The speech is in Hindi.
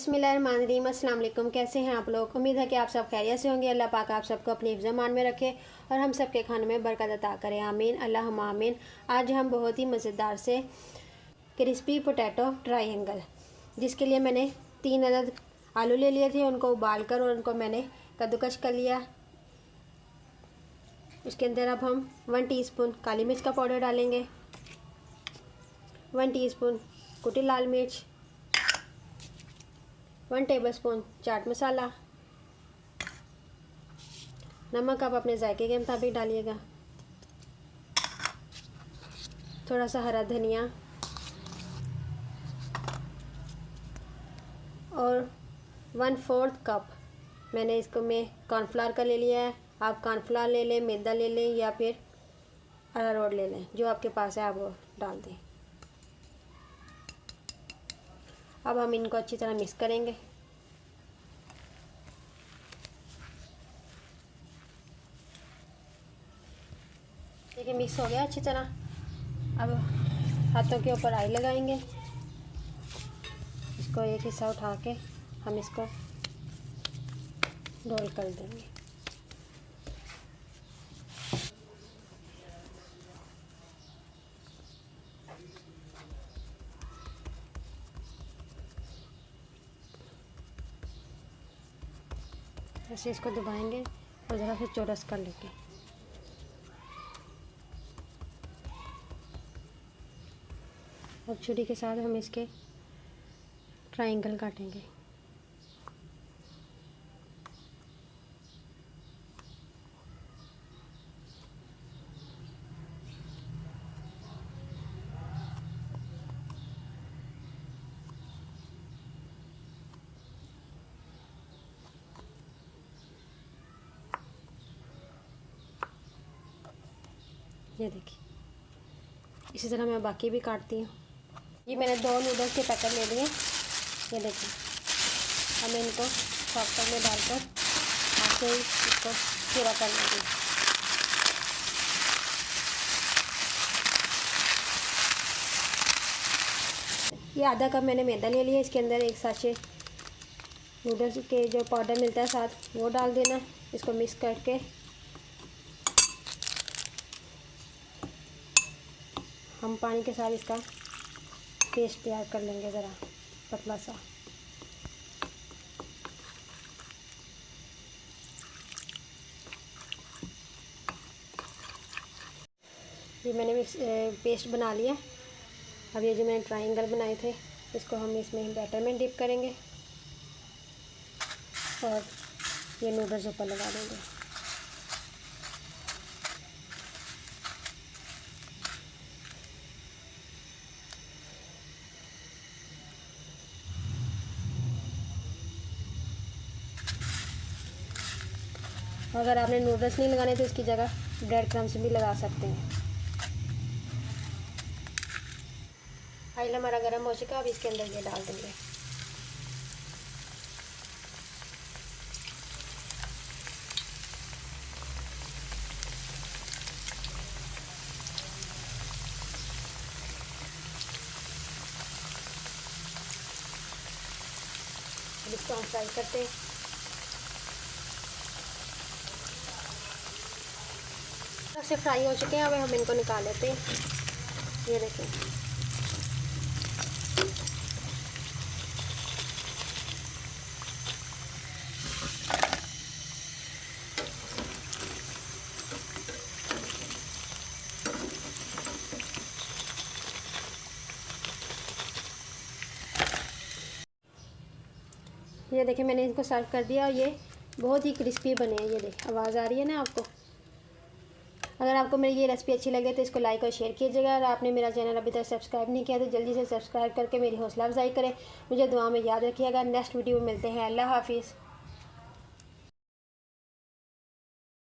बिस्मिल्लाहिर्रहमानिर्रहीम। अस्सलाम वालेकुम। कैसे हैं आप लोग? उम्मीद है कि आप सब खैरियत से होंगे। अल्लाह पाक आप सबको अपनी हिफ्ज़ मान में रखे और हम सब के खानों में बरकत अता करें। आमीन अल्लाहुम्मा आमीन। आज हम बहुत ही मज़ेदार से क्रिस्पी पोटैटो ट्रायंगल, जिसके लिए मैंने 3 अदद आलू ले लिए थे। उनको उबाल कर और उनको मैंने कद्दूकश कर लिया। उसके अंदर अब हम 1 टीस्पून काली मिर्च का पाउडर डालेंगे, 1 टीस्पून कुटी लाल मिर्च, 1 टेबलस्पून चाट मसाला, नमक आप अपने जायके के मुताबिक डालिएगा, थोड़ा सा हरा धनिया और 1/4 कप मैंने इसको कॉर्नफ्लावर का ले लिया है। आप कॉर्नफ्लावर ले लें, मैदा ले लें या फिर अरारोट ले लें, जो आपके पास है आप वो डाल दें। अब हम इनको अच्छी तरह मिक्स करेंगे। देखिए मिक्स हो गया अच्छी तरह। अब हाथों के ऊपर आई लगाएंगे। इसको एक हिस्सा उठा के हम इसको रोल कर देंगे। ऐसे इसको दबाएंगे और ज़रा से चौरस कर लेंगे। अब छुरी के साथ हम इसके ट्रायंगल काटेंगे। ये देखिए, इसी तरह मैं बाकी भी काटती हूँ। ये मैंने 2 नूडल्स के पैकेट ले लिए। ये देखिए, अब मैं इनको सॉफ्टर में डालकर ऐसे ही इसको पूरा कर लूँगी। ये आधा कप मैंने मैदा ले लिया। इसके अंदर एक साशे नूडल्स के जो पाउडर मिलता है साथ, वो डाल देना। इसको मिक्स करके हम पानी के साथ इसका पेस्ट तैयार कर लेंगे, ज़रा पतला सा। ये मैंने पेस्ट बना लिया। अब ये जो मैंने ट्रायंगल बनाए थे, इसको हम इसमें बैटर में डिप करेंगे और ये नूडल्स ऊपर लगा देंगे। अगर आपने नूडल्स नहीं लगाने तो इसकी जगह ब्रेड क्रम्स भी लगा सकते हैं। ऑयल हमारा गर्म हो चुका है। अब इसके अंदर ये डाल देंगे। अब इसको हम फ्राई करते हैं। से फ्राई हो चुके हैं। अब हम इनको निकाल लेते हैं। ये देखें, ये देखें मैंने इनको सर्व कर दिया और ये बहुत ही क्रिस्पी बने हैं। ये देख, आवाज़ आ रही है ना आपको? अगर आपको मेरी ये रेसिपी अच्छी लगे तो इसको लाइक और शेयर कीजिएगा। और आपने मेरा चैनल अभी तक सब्सक्राइब नहीं किया तो जल्दी से सब्सक्राइब करके मेरी हौसला अफजाई करें। मुझे दुआ में याद रखिएगा। नेक्स्ट वीडियो में मिलते हैं। अल्लाह हाफिज़।